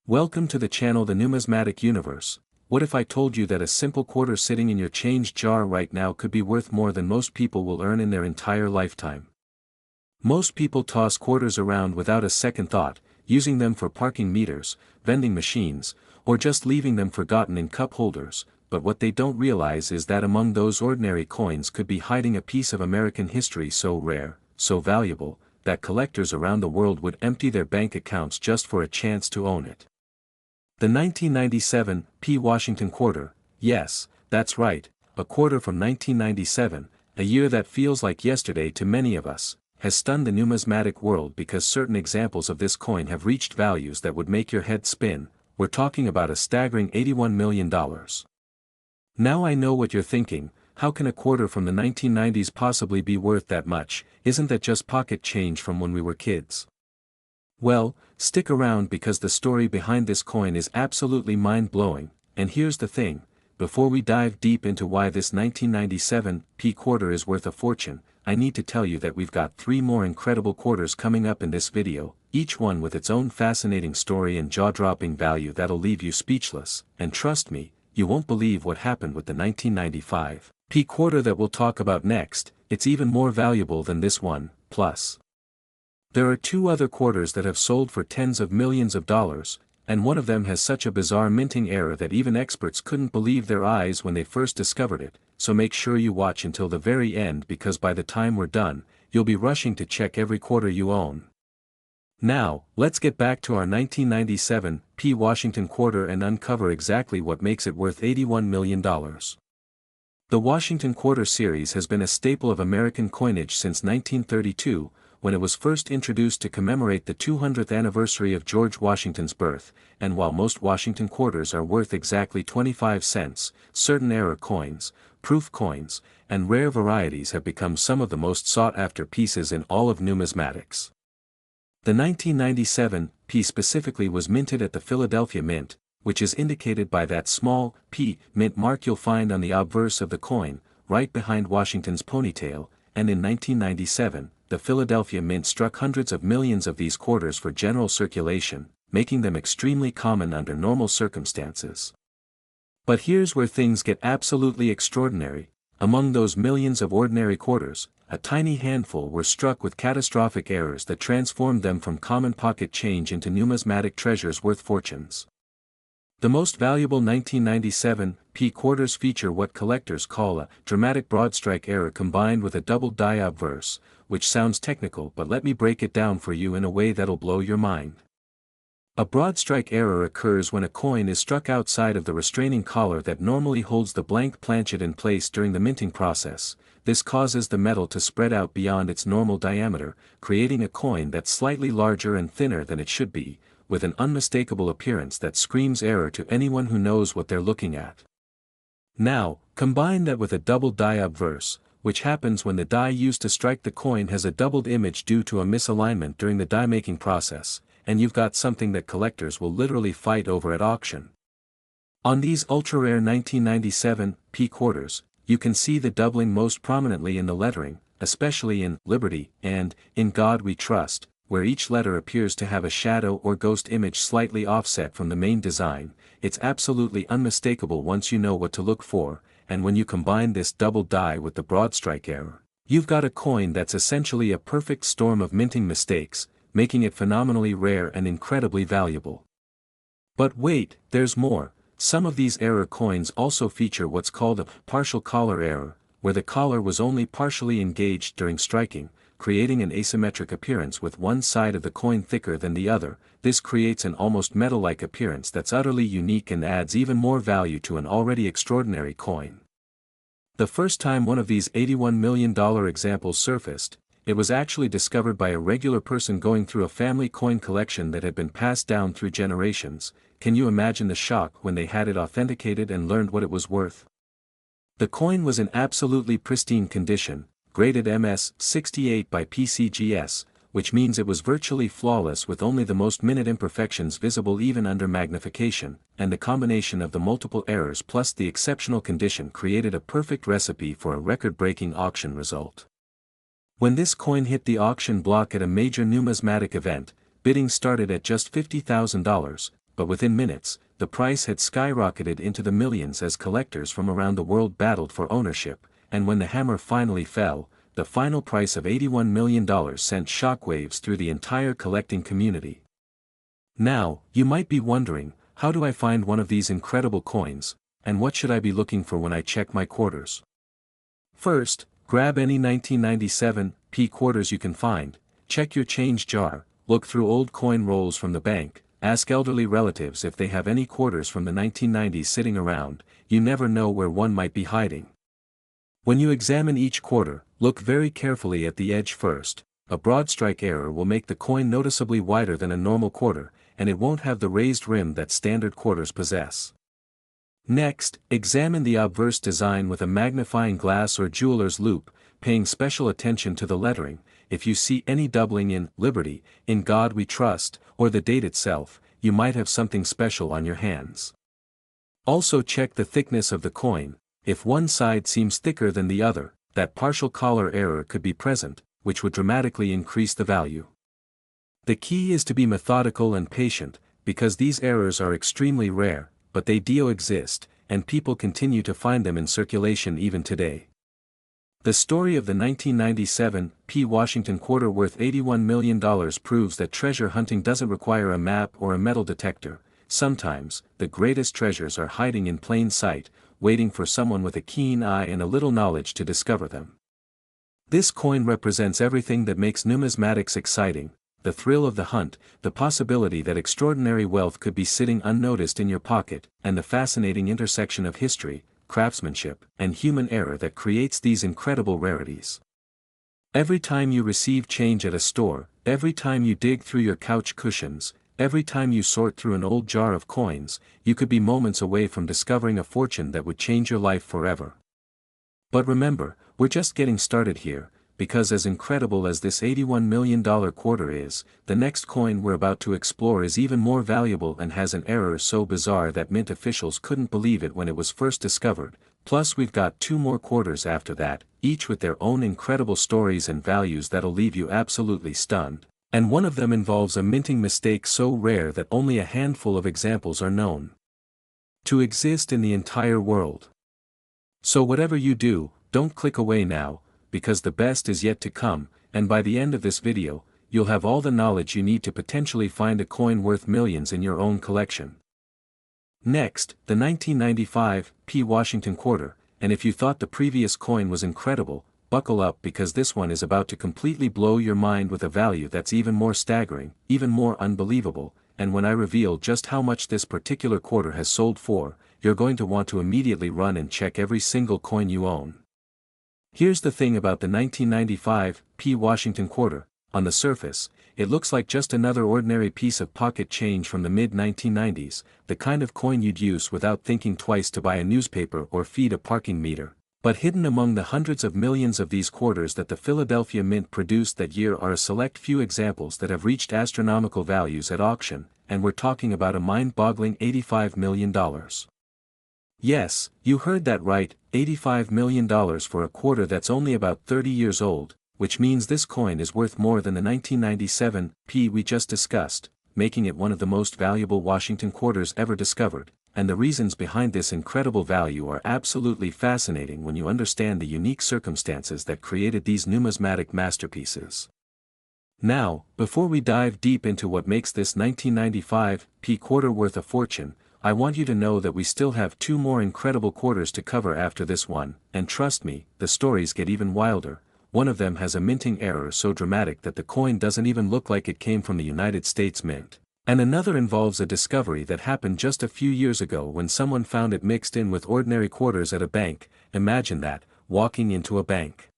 Welcome to the channel The Numismatic Universe. What if I told you that a simple quarter sitting in your change jar right now could be worth more than most people will earn in their entire lifetime? Most people toss quarters around without a second thought, using them for parking meters, vending machines, or just leaving them forgotten in cup holders, but what they don't realize is that among those ordinary coins could be hiding a piece of American history so rare, so valuable, that collectors around the world would empty their bank accounts just for a chance to own it. The 1997 P. Washington quarter, yes, that's right, a quarter from 1997, a year that feels like yesterday to many of us, has stunned the numismatic world because certain examples of this coin have reached values that would make your head spin. We're talking about a staggering $81 million. Now I know what you're thinking, how can a quarter from the 1990s possibly be worth that much? Isn't that just pocket change from when we were kids? Well, stick around because the story behind this coin is absolutely mind-blowing, and here's the thing, before we dive deep into why this 1997 P quarter is worth a fortune, I need to tell you that we've got 3 more incredible quarters coming up in this video, each one with its own fascinating story and jaw-dropping value that'll leave you speechless, and trust me, you won't believe what happened with the 1995 P quarter that we'll talk about next. It's even more valuable than this one, plus. There are 2 other quarters that have sold for tens of millions of dollars, and one of them has such a bizarre minting error that even experts couldn't believe their eyes when they first discovered it, so make sure you watch until the very end because by the time we're done, you'll be rushing to check every quarter you own. Now, let's get back to our 1997 P. Washington quarter and uncover exactly what makes it worth $81 million. The Washington Quarter series has been a staple of American coinage since 1932, when it was first introduced to commemorate the 200th anniversary of George Washington's birth, and while most Washington quarters are worth exactly 25 cents, certain error coins, proof coins, and rare varieties have become some of the most sought-after pieces in all of numismatics. The 1997 P specifically was minted at the Philadelphia Mint, which is indicated by that small P mint mark you'll find on the obverse of the coin, right behind Washington's ponytail, and in 1997, the Philadelphia Mint struck hundreds of millions of these quarters for general circulation, making them extremely common under normal circumstances. But here's where things get absolutely extraordinary. Among those millions of ordinary quarters, a tiny handful were struck with catastrophic errors that transformed them from common pocket change into numismatic treasures worth fortunes. The most valuable 1997 P quarters feature what collectors call a dramatic broadstrike error combined with a double die obverse, which sounds technical but let me break it down for you in a way that'll blow your mind. A broadstrike error occurs when a coin is struck outside of the restraining collar that normally holds the blank planchet in place during the minting process. This causes the metal to spread out beyond its normal diameter, creating a coin that's slightly larger and thinner than it should be, with an unmistakable appearance that screams error to anyone who knows what they're looking at. Now, combine that with a double die obverse, which happens when the die used to strike the coin has a doubled image due to a misalignment during the die-making process, and you've got something that collectors will literally fight over at auction. On these ultra-rare 1997 P quarters, you can see the doubling most prominently in the lettering, especially in Liberty and In God We Trust, where each letter appears to have a shadow or ghost image slightly offset from the main design. It's absolutely unmistakable once you know what to look for, and when you combine this double die with the broadstrike error, you've got a coin that's essentially a perfect storm of minting mistakes, making it phenomenally rare and incredibly valuable. But wait, there's more. Some of these error coins also feature what's called a partial collar error, where the collar was only partially engaged during striking, creating an asymmetric appearance with one side of the coin thicker than the other. This creates an almost metal-like appearance that's utterly unique and adds even more value to an already extraordinary coin. The first time one of these $81 million examples surfaced, it was actually discovered by a regular person going through a family coin collection that had been passed down through generations. Can you imagine the shock when they had it authenticated and learned what it was worth? The coin was in absolutely pristine condition, graded MS 68 by PCGS, which means it was virtually flawless with only the most minute imperfections visible even under magnification, and the combination of the multiple errors plus the exceptional condition created a perfect recipe for a record-breaking auction result. When this coin hit the auction block at a major numismatic event, bidding started at just $50,000, but within minutes, the price had skyrocketed into the millions as collectors from around the world battled for ownership, and when the hammer finally fell, the final price of $81 million sent shockwaves through the entire collecting community. Now, you might be wondering, how do I find one of these incredible coins, and what should I be looking for when I check my quarters? First, grab any 1997 P quarters you can find, check your change jar, look through old coin rolls from the bank, ask elderly relatives if they have any quarters from the 1990s sitting around. You never know where one might be hiding. When you examine each quarter, look very carefully at the edge first. A broadstrike error will make the coin noticeably wider than a normal quarter, and it won't have the raised rim that standard quarters possess. Next, examine the obverse design with a magnifying glass or jeweler's loupe, paying special attention to the lettering. If you see any doubling in Liberty, In God We Trust, or the date itself, you might have something special on your hands. Also check the thickness of the coin. If one side seems thicker than the other, that partial collar error could be present, which would dramatically increase the value. The key is to be methodical and patient, because these errors are extremely rare, but they do exist, and people continue to find them in circulation even today. The story of the 1997 P. Washington quarter worth $81 million proves that treasure hunting doesn't require a map or a metal detector. Sometimes, the greatest treasures are hiding in plain sight, waiting for someone with a keen eye and a little knowledge to discover them. This coin represents everything that makes numismatics exciting: the thrill of the hunt, the possibility that extraordinary wealth could be sitting unnoticed in your pocket, and the fascinating intersection of history, craftsmanship, and human error that creates these incredible rarities. Every time you receive change at a store, every time you dig through your couch cushions, every time you sort through an old jar of coins, you could be moments away from discovering a fortune that would change your life forever. But remember, we're just getting started here, because as incredible as this $81 million quarter is, the next coin we're about to explore is even more valuable and has an error so bizarre that mint officials couldn't believe it when it was first discovered. Plus we've got two more quarters after that, each with their own incredible stories and values that'll leave you absolutely stunned. And one of them involves a minting mistake so rare that only a handful of examples are known to exist in the entire world. So whatever you do, don't click away now, because the best is yet to come, and by the end of this video, you'll have all the knowledge you need to potentially find a coin worth millions in your own collection. Next, the 1995 P. Washington quarter, and if you thought the previous coin was incredible, buckle up because this one is about to completely blow your mind with a value that's even more staggering, even more unbelievable, and when I reveal just how much this particular quarter has sold for, you're going to want to immediately run and check every single coin you own. Here's the thing about the 1995 P. Washington quarter: on the surface, it looks like just another ordinary piece of pocket change from the mid-1990s, the kind of coin you'd use without thinking twice to buy a newspaper or feed a parking meter. But hidden among the hundreds of millions of these quarters that the Philadelphia Mint produced that year are a select few examples that have reached astronomical values at auction, and we're talking about a mind-boggling $85 million. Yes, you heard that right, $85 million for a quarter that's only about 30 years old, which means this coin is worth more than the 1997 P we just discussed, making it one of the most valuable Washington quarters ever discovered, and the reasons behind this incredible value are absolutely fascinating when you understand the unique circumstances that created these numismatic masterpieces. Now, before we dive deep into what makes this 1995 P quarter worth a fortune, I want you to know that we still have two more incredible quarters to cover after this one, and trust me, the stories get even wilder. One of them has a minting error so dramatic that the coin doesn't even look like it came from the United States Mint. And another involves a discovery that happened just a few years ago when someone found it mixed in with ordinary quarters at a bank. Imagine that, walking into a bank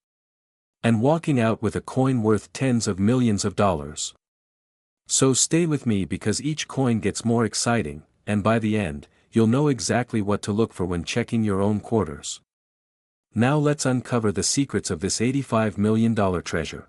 and walking out with a coin worth tens of millions of dollars. So stay with me because each coin gets more exciting, and by the end, you'll know exactly what to look for when checking your own quarters. Now let's uncover the secrets of this $85 million treasure.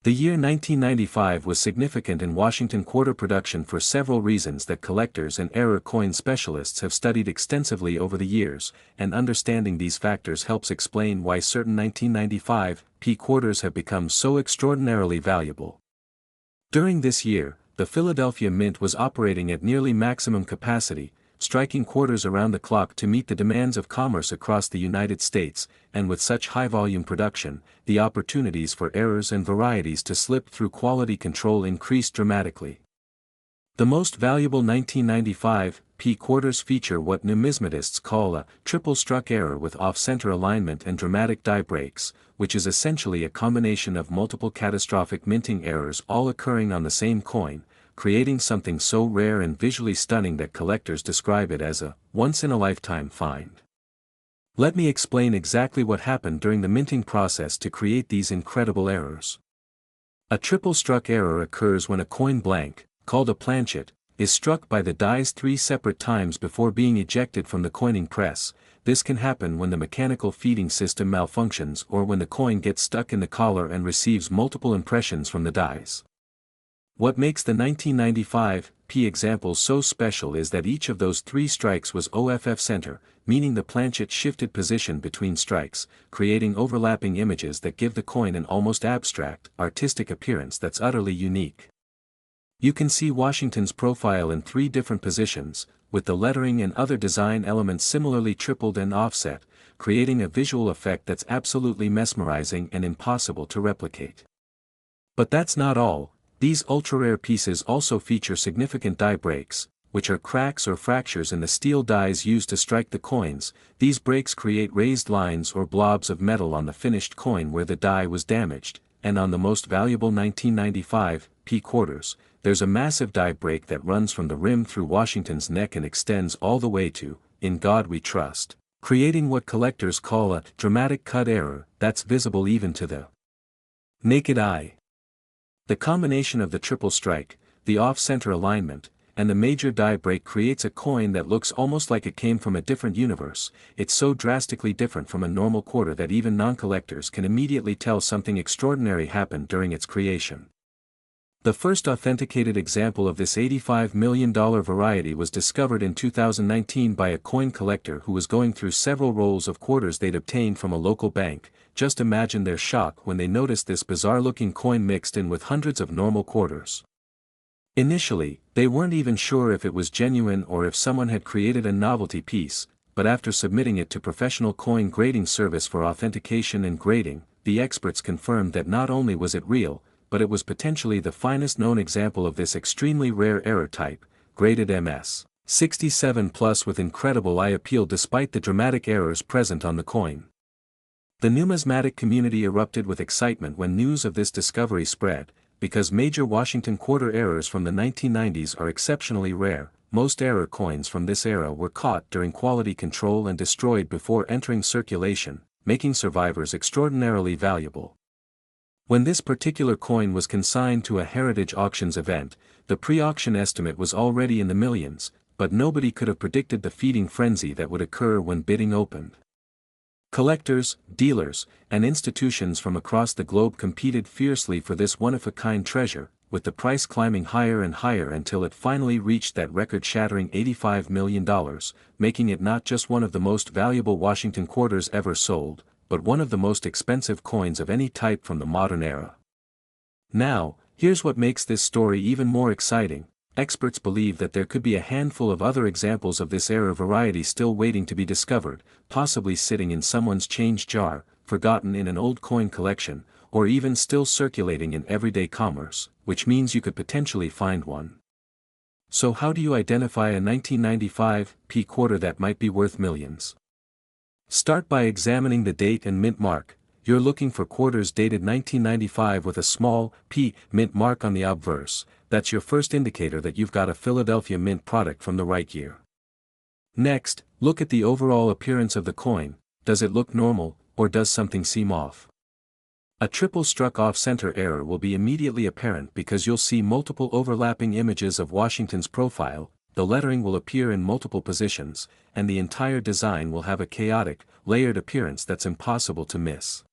The year 1995 was significant in Washington quarter production for several reasons that collectors and error coin specialists have studied extensively over the years, and understanding these factors helps explain why certain 1995 P quarters have become so extraordinarily valuable. During this year, the Philadelphia Mint was operating at nearly maximum capacity, striking quarters around the clock to meet the demands of commerce across the United States, and with such high-volume production, the opportunities for errors and varieties to slip through quality control increased dramatically. The most valuable 1995 P quarters feature what numismatists call a triple-struck error with off-center alignment and dramatic die breaks, which is essentially a combination of multiple catastrophic minting errors all occurring on the same coin, creating something so rare and visually stunning that collectors describe it as a once-in-a-lifetime find. Let me explain exactly what happened during the minting process to create these incredible errors. A triple-struck error occurs when a coin blank, called a planchet, is struck by the dies 3 separate times before being ejected from the coining press. This can happen when the mechanical feeding system malfunctions or when the coin gets stuck in the collar and receives multiple impressions from the dies. What makes the 1995 P example so special is that each of those 3 strikes was OFF center, meaning the planchet shifted position between strikes, creating overlapping images that give the coin an almost abstract, artistic appearance that's utterly unique. You can see Washington's profile in 3 different positions, with the lettering and other design elements similarly tripled and offset, creating a visual effect that's absolutely mesmerizing and impossible to replicate. But that's not all. These ultra-rare pieces also feature significant die breaks, which are cracks or fractures in the steel dies used to strike the coins. These breaks create raised lines or blobs of metal on the finished coin where the die was damaged, and on the most valuable 1995 P quarters, there's a massive die break that runs from the rim through Washington's neck and extends all the way to "In God We Trust," creating what collectors call a dramatic cut error that's visible even to the naked eye. The combination of the triple strike, the off-center alignment, and the major die break creates a coin that looks almost like it came from a different universe. It's so drastically different from a normal quarter that even non-collectors can immediately tell something extraordinary happened during its creation. The first authenticated example of this $85 million variety was discovered in 2019 by a coin collector who was going through several rolls of quarters they'd obtained from a local bank. Just imagine their shock when they noticed this bizarre-looking coin mixed in with hundreds of normal quarters. Initially, they weren't even sure if it was genuine or if someone had created a novelty piece, but after submitting it to professional coin grading service for authentication and grading, the experts confirmed that not only was it real, but it was potentially the finest known example of this extremely rare error type, graded MS 67+ with incredible eye appeal despite the dramatic errors present on the coin. The numismatic community erupted with excitement when news of this discovery spread. Because major Washington quarter errors from the 1990s are exceptionally rare, most error coins from this era were caught during quality control and destroyed before entering circulation, making survivors extraordinarily valuable. When this particular coin was consigned to a Heritage Auctions event, the pre-auction estimate was already in the millions, but nobody could have predicted the feeding frenzy that would occur when bidding opened. Collectors, dealers, and institutions from across the globe competed fiercely for this one-of-a-kind treasure, with the price climbing higher and higher until it finally reached that record-shattering $85 million, making it not just one of the most valuable Washington quarters ever sold, but one of the most expensive coins of any type from the modern era. Now, here's what makes this story even more exciting. Experts believe that there could be a handful of other examples of this era variety still waiting to be discovered, possibly sitting in someone's change jar, forgotten in an old coin collection, or even still circulating in everyday commerce, which means you could potentially find one. So how do you identify a 1995 P quarter that might be worth millions? Start by examining the date and mint mark. You're looking for quarters dated 1995 with a small P mint mark on the obverse. That's your first indicator that you've got a Philadelphia Mint product from the right year. Next, look at the overall appearance of the coin. Does it look normal, or does something seem off? A triple struck off-center error will be immediately apparent because you'll see multiple overlapping images of Washington's profile, the lettering will appear in multiple positions, and the entire design will have a chaotic, layered appearance that's impossible to miss.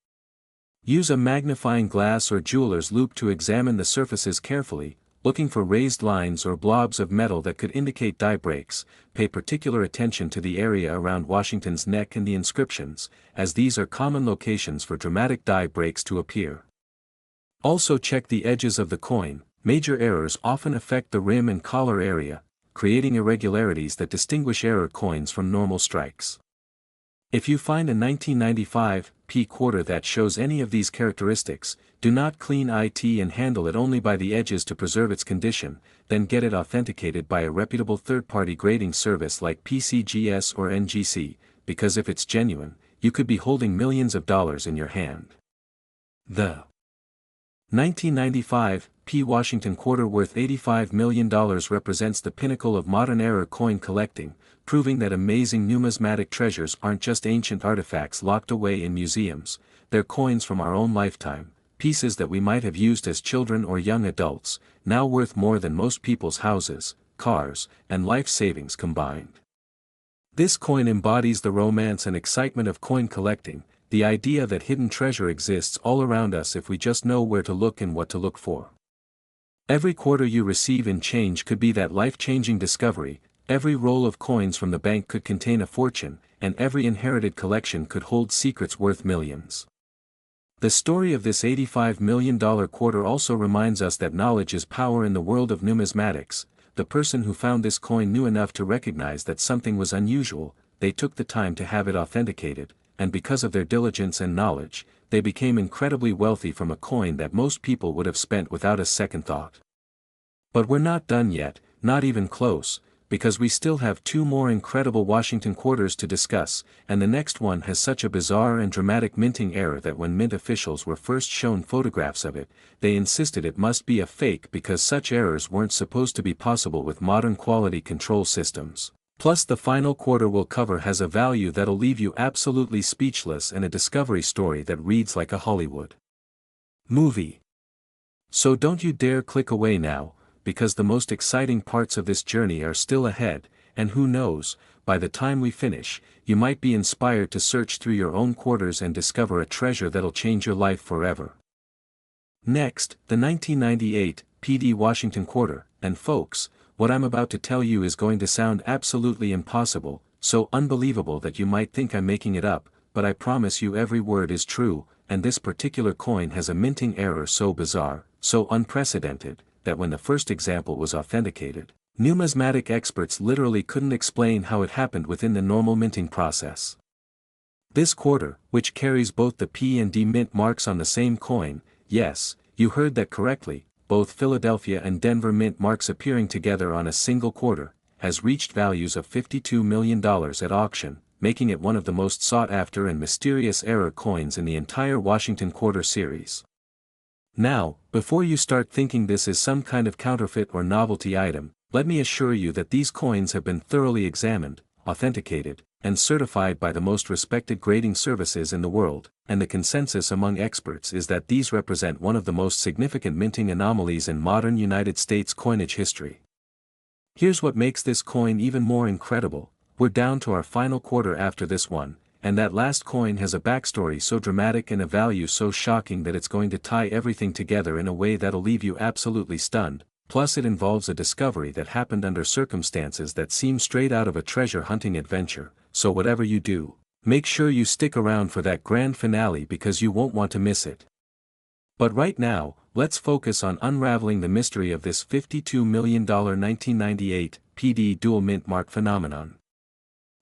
Use a magnifying glass or jeweler's loupe to examine the surfaces carefully, looking for raised lines or blobs of metal that could indicate die breaks. Pay particular attention to the area around Washington's neck and the inscriptions, as these are common locations for dramatic die breaks to appear. Also check the edges of the coin. Major errors often affect the rim and collar area, creating irregularities that distinguish error coins from normal strikes. If you find a 1995 P quarter that shows any of these characteristics, do not clean it and handle it only by the edges to preserve its condition, then get it authenticated by a reputable third-party grading service like PCGS or NGC, because if it's genuine, you could be holding millions of dollars in your hand. The 1995 P Washington quarter worth $85 million represents the pinnacle of modern era coin collecting, proving that amazing numismatic treasures aren't just ancient artifacts locked away in museums, they're coins from our own lifetime, pieces that we might have used as children or young adults, now worth more than most people's houses, cars, and life savings combined. This coin embodies the romance and excitement of coin collecting, the idea that hidden treasure exists all around us if we just know where to look and what to look for. Every quarter you receive in change could be that life-changing discovery, every roll of coins from the bank could contain a fortune, and every inherited collection could hold secrets worth millions. The story of this $85 million quarter also reminds us that knowledge is power in the world of numismatics. The person who found this coin knew enough to recognize that something was unusual, they took the time to have it authenticated, and because of their diligence and knowledge, they became incredibly wealthy from a coin that most people would have spent without a second thought. But we're not done yet, not even close, because we still have two more incredible Washington quarters to discuss, and the next one has such a bizarre and dramatic minting error that when mint officials were first shown photographs of it, they insisted it must be a fake because such errors weren't supposed to be possible with modern quality control systems. Plus the final quarter we'll cover has a value that'll leave you absolutely speechless and a discovery story that reads like a Hollywood movie. So don't you dare click away now, because the most exciting parts of this journey are still ahead, and who knows, by the time we finish, you might be inspired to search through your own quarters and discover a treasure that'll change your life forever. Next, the 1998 PD Washington quarter, and folks, what I'm about to tell you is going to sound absolutely impossible, so unbelievable that you might think I'm making it up, but I promise you every word is true, and this particular coin has a minting error so bizarre, so unprecedented, that when the first example was authenticated, numismatic experts literally couldn't explain how it happened within the normal minting process. This quarter, which carries both the P and D mint marks on the same coin, yes, you heard that correctly, both Philadelphia and Denver mint marks appearing together on a single quarter, has reached values of $52 million at auction, making it one of the most sought-after and mysterious error coins in the entire Washington quarter series. Now, before you start thinking this is some kind of counterfeit or novelty item, let me assure you that these coins have been thoroughly examined, authenticated, and certified by the most respected grading services in the world, and the consensus among experts is that these represent one of the most significant minting anomalies in modern United States coinage history. Here's what makes this coin even more incredible: we're down to our final quarter after this one, and that last coin has a backstory so dramatic and a value so shocking that it's going to tie everything together in a way that'll leave you absolutely stunned. Plus it involves a discovery that happened under circumstances that seem straight out of a treasure hunting adventure, so whatever you do, make sure you stick around for that grand finale because you won't want to miss it. But right now, let's focus on unraveling the mystery of this $52 million 1998 PD dual mint mark phenomenon.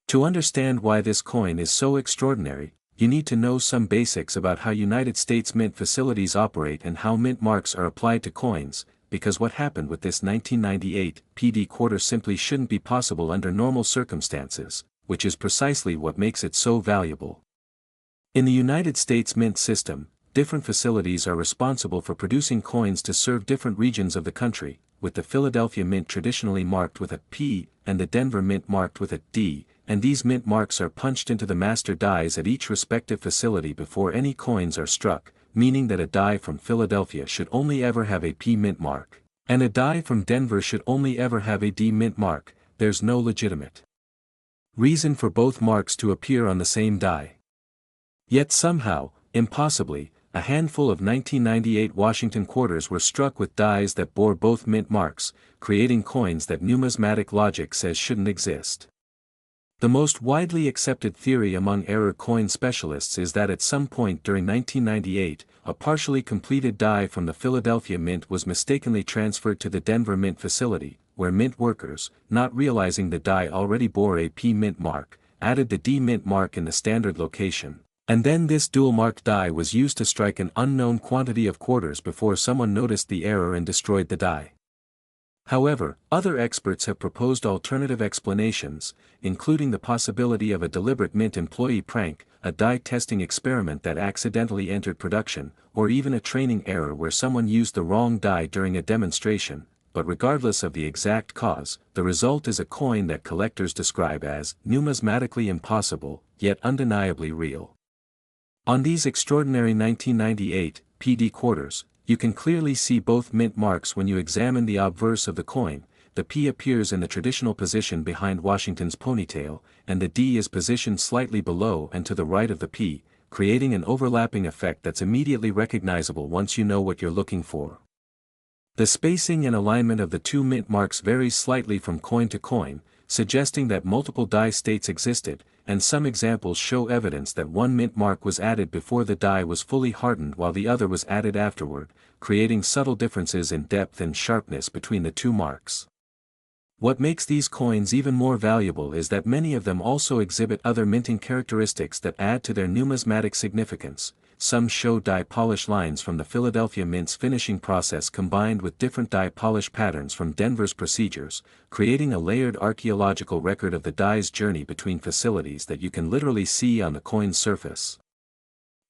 To understand why this coin is so extraordinary, you need to know some basics about how United States mint facilities operate and how mint marks are applied to coins, because what happened with this 1998 PD quarter simply shouldn't be possible under normal circumstances, which is precisely what makes it so valuable. In the United States mint system, different facilities are responsible for producing coins to serve different regions of the country, with the Philadelphia Mint traditionally marked with a P and the Denver Mint marked with a D, and these mint marks are punched into the master dies at each respective facility before any coins are struck, meaning that a die from Philadelphia should only ever have a P mint mark, and a die from Denver should only ever have a D mint mark. There's no legitimate reason for both marks to appear on the same die. Yet somehow, impossibly, a handful of 1998 Washington quarters were struck with dies that bore both mint marks, creating coins that numismatic logic says shouldn't exist. The most widely accepted theory among error coin specialists is that at some point during 1998, a partially completed die from the Philadelphia Mint was mistakenly transferred to the Denver Mint facility, where Mint workers, not realizing the die already bore a P Mint mark, added the D Mint mark in the standard location. And then this dual-marked die was used to strike an unknown quantity of quarters before someone noticed the error and destroyed the die. However, other experts have proposed alternative explanations, including the possibility of a deliberate Mint employee prank, a die testing experiment that accidentally entered production, or even a training error where someone used the wrong die during a demonstration. But regardless of the exact cause, the result is a coin that collectors describe as numismatically impossible, yet undeniably real. On these extraordinary 1998 PD quarters, you can clearly see both mint marks when you examine the obverse of the coin. The P appears in the traditional position behind Washington's ponytail, and the D is positioned slightly below and to the right of the P, creating an overlapping effect that's immediately recognizable once you know what you're looking for. The spacing and alignment of the two mint marks varies slightly from coin to coin, suggesting that multiple die states existed, and some examples show evidence that one mint mark was added before the die was fully hardened while the other was added afterward, creating subtle differences in depth and sharpness between the two marks. What makes these coins even more valuable is that many of them also exhibit other minting characteristics that add to their numismatic significance. Some show die polish lines from the Philadelphia Mint's finishing process combined with different die polish patterns from Denver's procedures, creating a layered archaeological record of the die's journey between facilities that you can literally see on the coin's surface.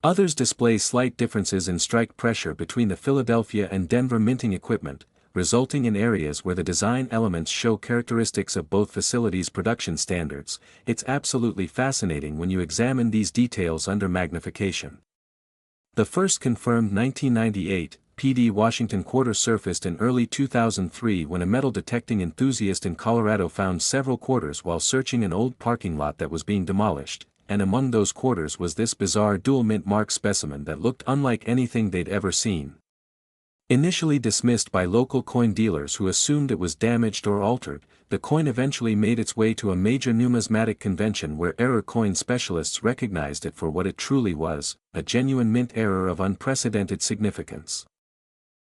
Others display slight differences in strike pressure between the Philadelphia and Denver minting equipment, resulting in areas where the design elements show characteristics of both facilities' production standards. It's absolutely fascinating when you examine these details under magnification. The first confirmed 1998 PD Washington quarter surfaced in early 2003 when a metal detecting enthusiast in Colorado found several quarters while searching an old parking lot that was being demolished, and among those quarters was this bizarre dual mint mark specimen that looked unlike anything they'd ever seen. Initially dismissed by local coin dealers who assumed it was damaged or altered, the coin eventually made its way to a major numismatic convention where error coin specialists recognized it for what it truly was, a genuine mint error of unprecedented significance.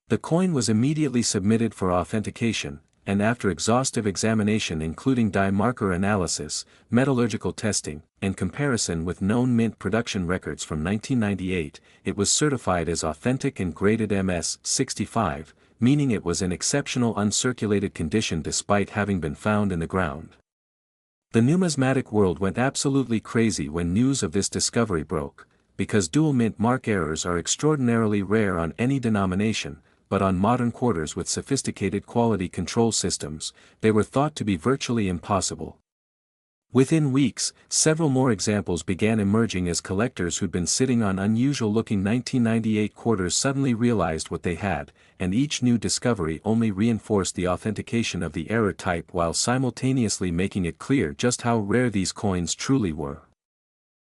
The coin was immediately submitted for authentication, and after exhaustive examination including die marker analysis, metallurgical testing, and comparison with known mint production records from 1998, it was certified as authentic and graded MS-65, meaning it was in exceptional uncirculated condition despite having been found in the ground. The numismatic world went absolutely crazy when news of this discovery broke, because dual mint mark errors are extraordinarily rare on any denomination, but on modern quarters with sophisticated quality control systems, they were thought to be virtually impossible. Within weeks, several more examples began emerging as collectors who'd been sitting on unusual-looking 1998 quarters suddenly realized what they had, and each new discovery only reinforced the authentication of the error type while simultaneously making it clear just how rare these coins truly were.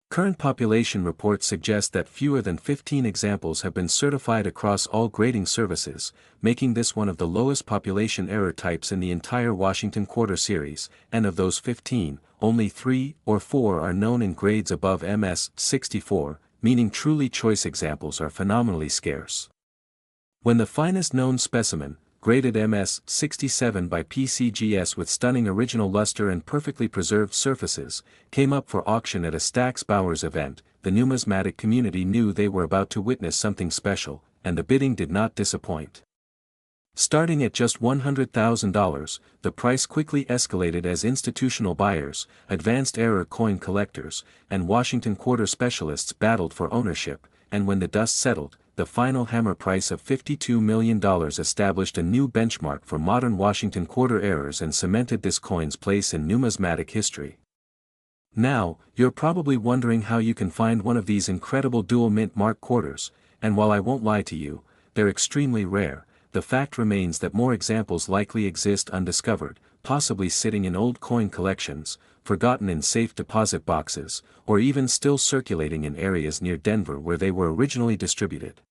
Current population reports suggest that fewer than 15 examples have been certified across all grading services, making this one of the lowest population error types in the entire Washington quarter series, and of those 15, only 3 or 4 are known in grades above MS-64, meaning truly choice examples are phenomenally scarce. When the finest known specimen, graded MS-67 by PCGS with stunning original luster and perfectly preserved surfaces, came up for auction at a Stax Bowers event, the numismatic community knew they were about to witness something special, and the bidding did not disappoint. Starting at just $100,000, the price quickly escalated as institutional buyers, advanced error coin collectors, and Washington quarter specialists battled for ownership, and when the dust settled, the final hammer price of $52 million established a new benchmark for modern Washington quarter errors and cemented this coin's place in numismatic history. Now, you're probably wondering how you can find one of these incredible dual mint mark quarters, and while I won't lie to you, they're extremely rare. The fact remains that more examples likely exist undiscovered, possibly sitting in old coin collections, forgotten in safe deposit boxes, or even still circulating in areas near Denver where they were originally distributed.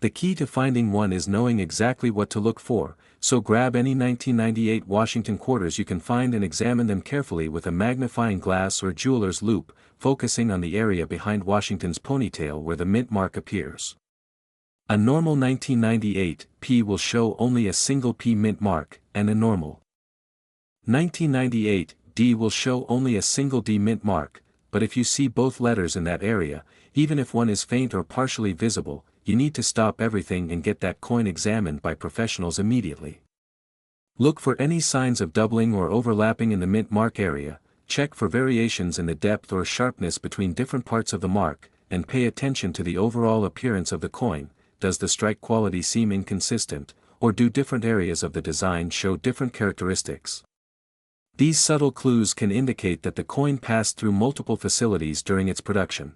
The key to finding one is knowing exactly what to look for, so grab any 1998 Washington quarters you can find and examine them carefully with a magnifying glass or jeweler's loupe, focusing on the area behind Washington's ponytail where the mint mark appears. A normal 1998 P will show only a single P mint mark, and a normal 1998 D will show only a single D mint mark, but if you see both letters in that area, even if one is faint or partially visible, you need to stop everything and get that coin examined by professionals immediately. Look for any signs of doubling or overlapping in the mint mark area, check for variations in the depth or sharpness between different parts of the mark, and pay attention to the overall appearance of the coin. Does the strike quality seem inconsistent, or do different areas of the design show different characteristics? These subtle clues can indicate that the coin passed through multiple facilities during its production.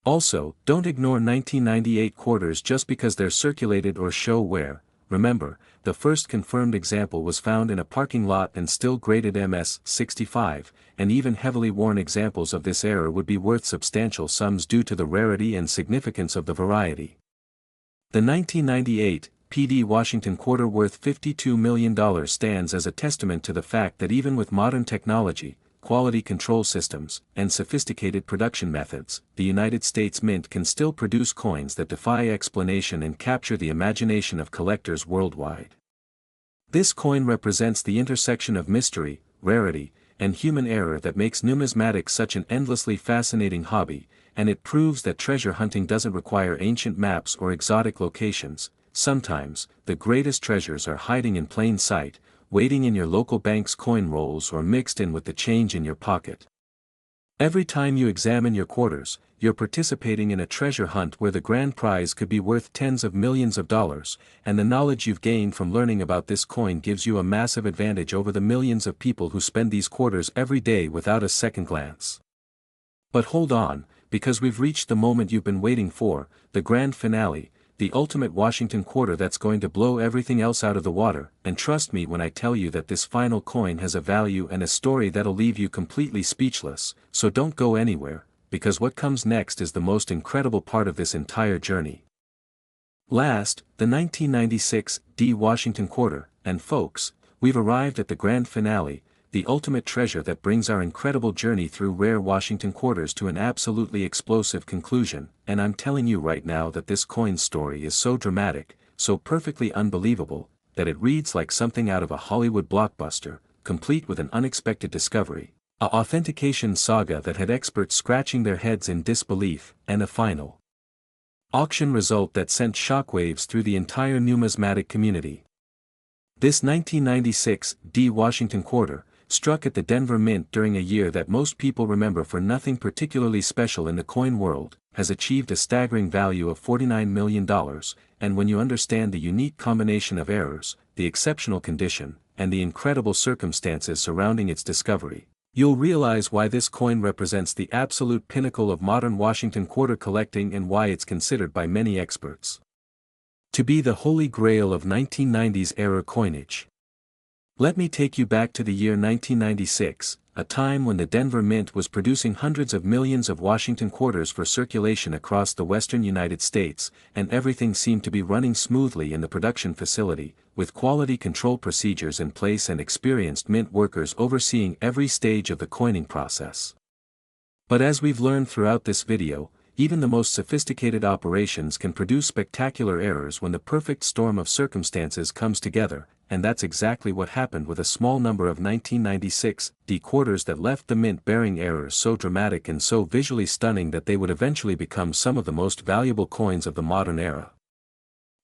Also, don't ignore 1998 quarters just because they're circulated or show wear. Remember, the first confirmed example was found in a parking lot and still graded MS-65, and even heavily worn examples of this error would be worth substantial sums due to the rarity and significance of the variety. The 1998 PD Washington quarter worth $52 million stands as a testament to the fact that even with modern technology, quality control systems, and sophisticated production methods, the United States Mint can still produce coins that defy explanation and capture the imagination of collectors worldwide. This coin represents the intersection of mystery, rarity, and human error that makes numismatics such an endlessly fascinating hobby, and it proves that treasure hunting doesn't require ancient maps or exotic locations. Sometimes, the greatest treasures are hiding in plain sight, waiting in your local bank's coin rolls or mixed in with the change in your pocket. Every time you examine your quarters, you're participating in a treasure hunt where the grand prize could be worth tens of millions of dollars, and the knowledge you've gained from learning about this coin gives you a massive advantage over the millions of people who spend these quarters every day without a second glance. But hold on, because we've reached the moment you've been waiting for, the grand finale, the ultimate Washington quarter that's going to blow everything else out of the water, and trust me when I tell you that this final coin has a value and a story that'll leave you completely speechless, so don't go anywhere, because what comes next is the most incredible part of this entire journey. Last, the 1996 D Washington quarter, and folks, we've arrived at the grand finale, the ultimate treasure that brings our incredible journey through rare Washington quarters to an absolutely explosive conclusion, and I'm telling you right now that this coin story is so dramatic, so perfectly unbelievable, that it reads like something out of a Hollywood blockbuster, complete with an unexpected discovery, a authentication saga that had experts scratching their heads in disbelief, and a final auction result that sent shockwaves through the entire numismatic community. This 1996 D Washington quarter, struck at the Denver Mint during a year that most people remember for nothing particularly special in the coin world, has achieved a staggering value of $49 million, and when you understand the unique combination of errors, the exceptional condition, and the incredible circumstances surrounding its discovery, you'll realize why this coin represents the absolute pinnacle of modern Washington quarter collecting and why it's considered by many experts to be the holy grail of 1990s era coinage. Let me take you back to the year 1996, a time when the Denver Mint was producing hundreds of millions of Washington quarters for circulation across the western United States, and everything seemed to be running smoothly in the production facility, with quality control procedures in place and experienced mint workers overseeing every stage of the coining process. But as we've learned throughout this video, even the most sophisticated operations can produce spectacular errors when the perfect storm of circumstances comes together, and that's exactly what happened with a small number of 1996 D quarters that left the mint bearing errors so dramatic and so visually stunning that they would eventually become some of the most valuable coins of the modern era.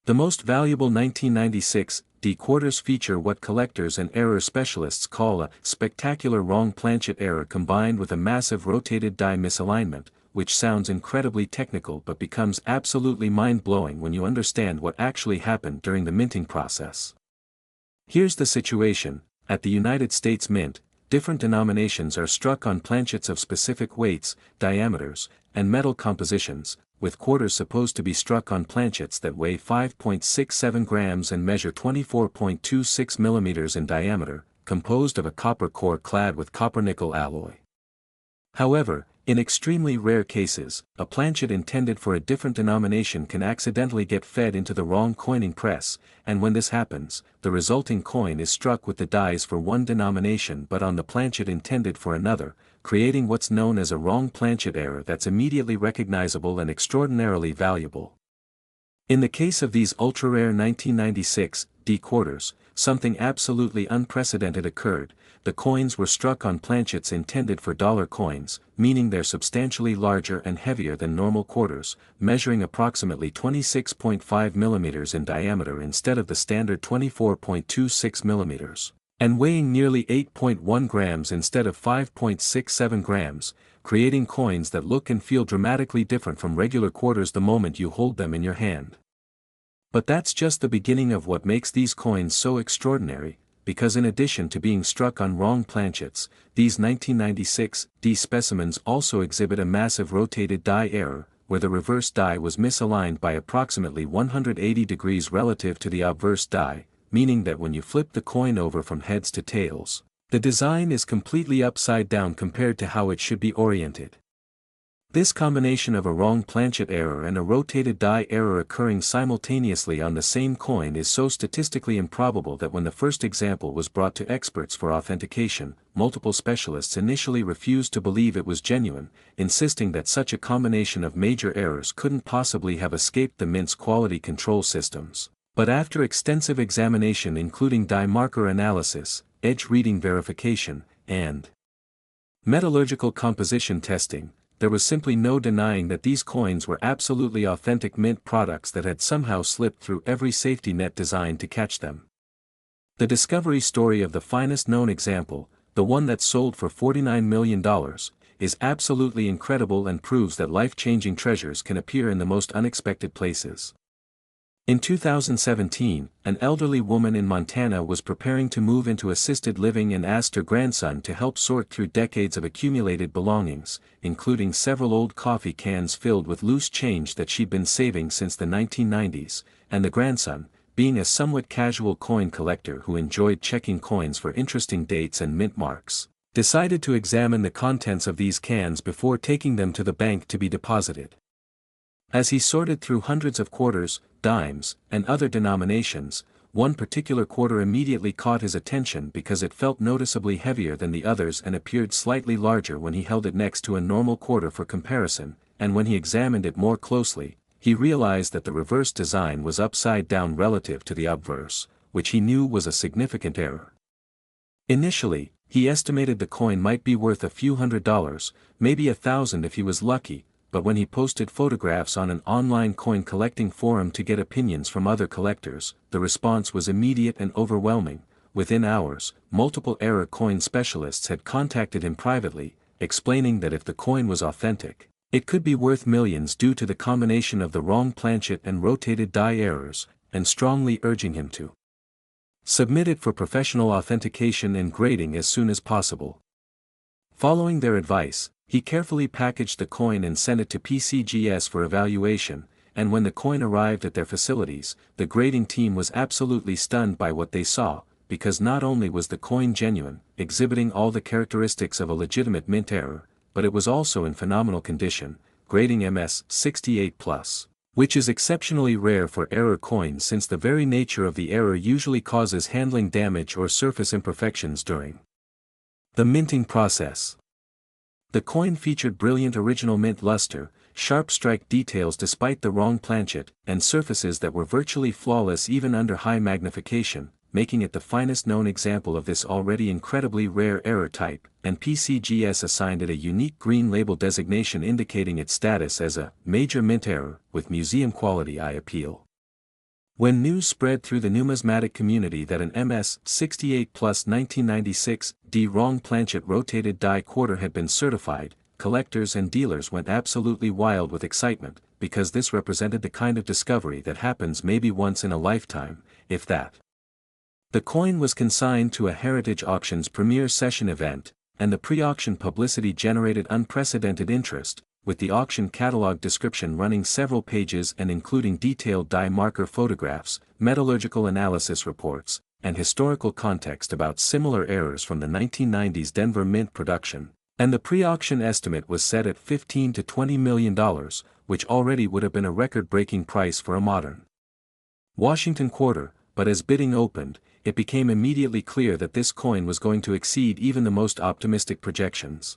The most valuable 1996 D quarters feature what collectors and error specialists call a spectacular wrong planchet error combined with a massive rotated die misalignment, which sounds incredibly technical but becomes absolutely mind-blowing when you understand what actually happened during the minting process. Here's the situation: at the United States Mint, different denominations are struck on planchets of specific weights, diameters, and metal compositions, with quarters supposed to be struck on planchets that weigh 5.67 grams and measure 24.26 millimeters in diameter, composed of a copper core clad with copper-nickel alloy. However, In extremely rare cases, a planchet intended for a different denomination can accidentally get fed into the wrong coining press, and when this happens, the resulting coin is struck with the dies for one denomination but on the planchet intended for another, creating what's known as a wrong planchet error that's immediately recognizable and extraordinarily valuable. In the case of these ultra-rare 1996 D quarters, something absolutely unprecedented occurred. The coins were struck on planchets intended for dollar coins, meaning they're substantially larger and heavier than normal quarters, measuring approximately 26.5 millimeters in diameter instead of the standard 24.26 millimeters, and weighing nearly 8.1 grams instead of 5.67 grams, creating coins that look and feel dramatically different from regular quarters the moment you hold them in your hand. But that's just the beginning of what makes these coins so extraordinary, because in addition to being struck on wrong planchets, these 1996 D specimens also exhibit a massive rotated die error, where the reverse die was misaligned by approximately 180 degrees relative to the obverse die, meaning that when you flip the coin over from heads to tails, the design is completely upside down compared to how it should be oriented. This combination of a wrong planchet error and a rotated die error occurring simultaneously on the same coin is so statistically improbable that when the first example was brought to experts for authentication, multiple specialists initially refused to believe it was genuine, insisting that such a combination of major errors couldn't possibly have escaped the mint's quality control systems. But after extensive examination including die marker analysis, edge reading verification, and metallurgical composition testing, there was simply no denying that these coins were absolutely authentic mint products that had somehow slipped through every safety net designed to catch them. The discovery story of the finest known example, the one that sold for $49 million, is absolutely incredible and proves that life-changing treasures can appear in the most unexpected places. In 2017, an elderly woman in Montana was preparing to move into assisted living and asked her grandson to help sort through decades of accumulated belongings, including several old coffee cans filled with loose change that she'd been saving since the 1990s, and the grandson, being a somewhat casual coin collector who enjoyed checking coins for interesting dates and mint marks, decided to examine the contents of these cans before taking them to the bank to be deposited. As he sorted through hundreds of quarters, dimes, and other denominations, one particular quarter immediately caught his attention because it felt noticeably heavier than the others and appeared slightly larger when he held it next to a normal quarter for comparison, and when he examined it more closely, he realized that the reverse design was upside down relative to the obverse, which he knew was a significant error. Initially, he estimated the coin might be worth a few $100s, maybe $1,000 if he was lucky, but when he posted photographs on an online coin collecting forum to get opinions from other collectors, the response was immediate and overwhelming. Within hours, multiple error coin specialists had contacted him privately, explaining that if the coin was authentic, it could be worth millions due to the combination of the wrong planchet and rotated die errors, and strongly urging him to submit it for professional authentication and grading as soon as possible. Following their advice, he carefully packaged the coin and sent it to PCGS for evaluation, and when the coin arrived at their facilities, the grading team was absolutely stunned by what they saw, because not only was the coin genuine, exhibiting all the characteristics of a legitimate mint error, but it was also in phenomenal condition, grading MS 68+, which is exceptionally rare for error coins since the very nature of the error usually causes handling damage or surface imperfections during the minting process. The coin featured brilliant original mint luster, sharp strike details despite the wrong planchet, and surfaces that were virtually flawless even under high magnification, making it the finest known example of this already incredibly rare error type, and PCGS assigned it a unique green label designation indicating its status as a major mint error with museum-quality eye appeal. When news spread through the numismatic community that an MS 68 plus 1996 D wrong planchet rotated die quarter had been certified, collectors and dealers went absolutely wild with excitement, because this represented the kind of discovery that happens maybe once in a lifetime, if that. The coin was consigned to a Heritage Auctions premier session event, and the pre-auction publicity generated unprecedented interest, with the auction catalog description running several pages and including detailed die marker photographs, metallurgical analysis reports, and historical context about similar errors from the 1990s Denver Mint production. And the pre-auction estimate was set at $15 to $20 million, which already would have been a record-breaking price for a modern Washington quarter, but as bidding opened, it became immediately clear that this coin was going to exceed even the most optimistic projections.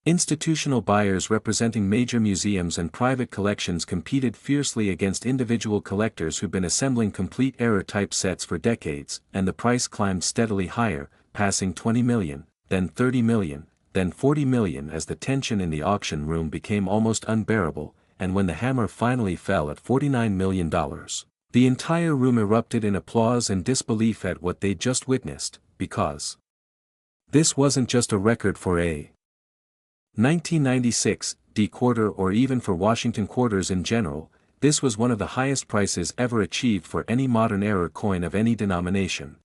Institutional buyers representing major museums and private collections competed fiercely against individual collectors who'd been assembling complete error-type sets for decades, and the price climbed steadily higher, passing $20 million, then $30 million, then $40 million as the tension in the auction room became almost unbearable, and when the hammer finally fell at $49 million, the entire room erupted in applause and disbelief at what they'd just witnessed, because this wasn't just a record for a 1996 D quarter or even for Washington quarters in general, this was one of the highest prices ever achieved for any modern era coin of any denomination.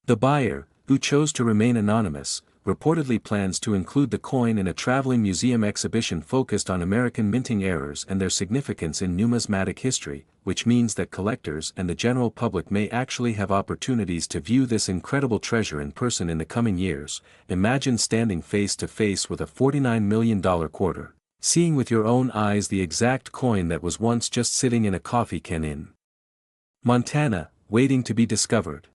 The buyer, who chose to remain anonymous, reportedly plans to include the coin in a traveling museum exhibition focused on American minting errors and their significance in numismatic history, which means that collectors and the general public may actually have opportunities to view this incredible treasure in person in the coming years. Imagine standing face to face with a $49 million quarter, seeing with your own eyes the exact coin that was once just sitting in a coffee can in Montana, waiting to be discovered.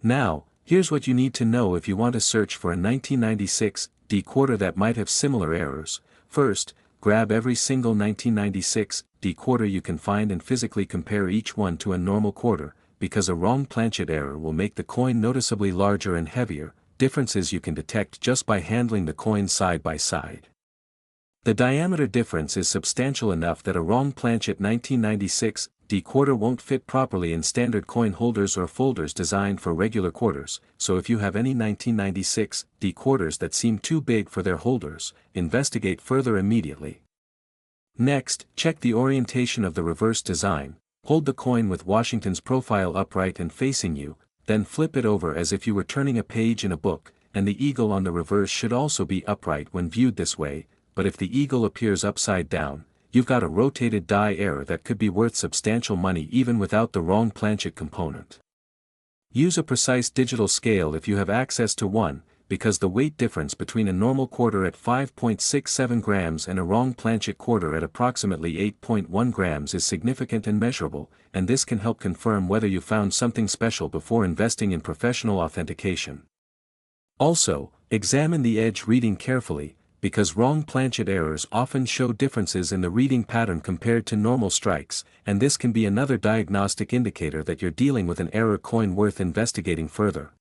Now, here's what you need to know if you want to search for a 1996 D quarter that might have similar errors. First, grab every single 1996 D quarter you can find and physically compare each one to a normal quarter, because a wrong planchet error will make the coin noticeably larger and heavier, differences you can detect just by handling the coins side by side. The diameter difference is substantial enough that a wrong planchet 1996 D quarter won't fit properly in standard coin holders or folders designed for regular quarters, so if you have any 1996 D quarters that seem too big for their holders, investigate further immediately. Next, check the orientation of the reverse design. Hold the coin with Washington's profile upright and facing you, then flip it over as if you were turning a page in a book, and the eagle on the reverse should also be upright when viewed this way, but if the eagle appears upside down, you've got a rotated die error that could be worth substantial money even without the wrong planchet component. Use a precise digital scale if you have access to one, because the weight difference between a normal quarter at 5.67 grams and a wrong planchet quarter at approximately 8.1 grams is significant and measurable, and this can help confirm whether you found something special before investing in professional authentication. Also, examine the edge reading carefully, because wrong planchet errors often show differences in the reading pattern compared to normal strikes, and this can be another diagnostic indicator that you're dealing with an error coin worth investigating further.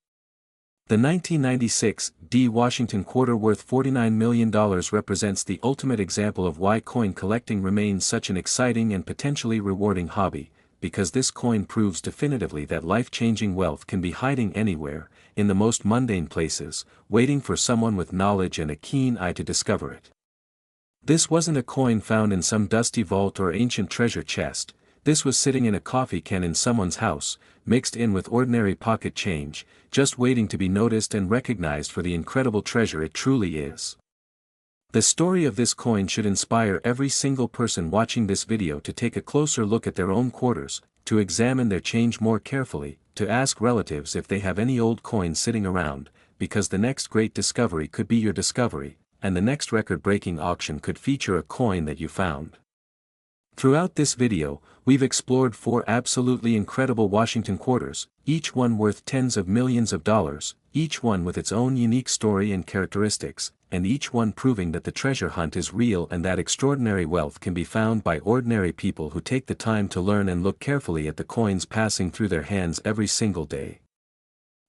The 1996 D Washington quarter worth $49 million represents the ultimate example of why coin collecting remains such an exciting and potentially rewarding hobby, because this coin proves definitively that life-changing wealth can be hiding anywhere, in the most mundane places, waiting for someone with knowledge and a keen eye to discover it. This wasn't a coin found in some dusty vault or ancient treasure chest, this was sitting in a coffee can in someone's house, mixed in with ordinary pocket change, just waiting to be noticed and recognized for the incredible treasure it truly is. The story of this coin should inspire every single person watching this video to take a closer look at their own quarters, to examine their change more carefully, to ask relatives if they have any old coins sitting around, because the next great discovery could be your discovery, and the next record-breaking auction could feature a coin that you found. Throughout this video, we've explored 4 absolutely incredible Washington quarters, each one worth tens of millions of dollars, each one with its own unique story and characteristics, and each one proving that the treasure hunt is real and that extraordinary wealth can be found by ordinary people who take the time to learn and look carefully at the coins passing through their hands every single day.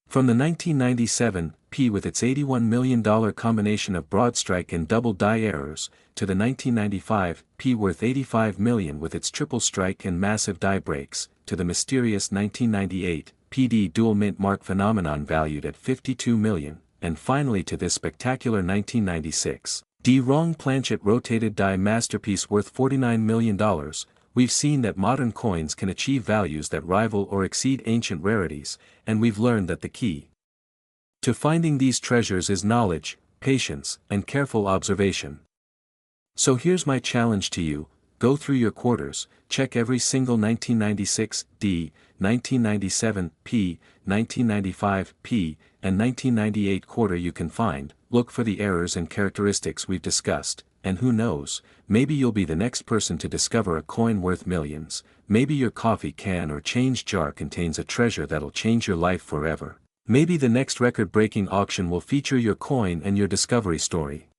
From the 1997 P with its $81 million combination of broadstrike and double die errors, to the 1995 P worth $85 million with its triple strike and massive die breaks, to the mysterious 1998 PD dual mint mark phenomenon valued at $52 million, and finally to this spectacular 1996 D WRONG PLANCHET rotated die masterpiece worth $49 million, we've seen that modern coins can achieve values that rival or exceed ancient rarities, and we've learned that the key to finding these treasures is knowledge, patience, and careful observation. So here's my challenge to you: go through your quarters, check every single 1996 D, 1997 P, 1995 P, and 1998 quarter you can find, look for the errors and characteristics we've discussed, and who knows, maybe you'll be the next person to discover a coin worth millions. Maybe your coffee can or change jar contains a treasure that'll change your life forever. Maybe the next record-breaking auction will feature your coin and your discovery story.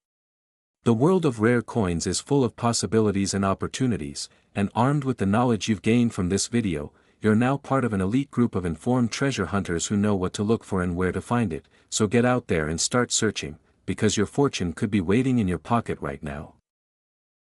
The world of rare coins is full of possibilities and opportunities, and armed with the knowledge you've gained from this video, you're now part of an elite group of informed treasure hunters who know what to look for and where to find it. So get out there and start searching, because your fortune could be waiting in your pocket right now.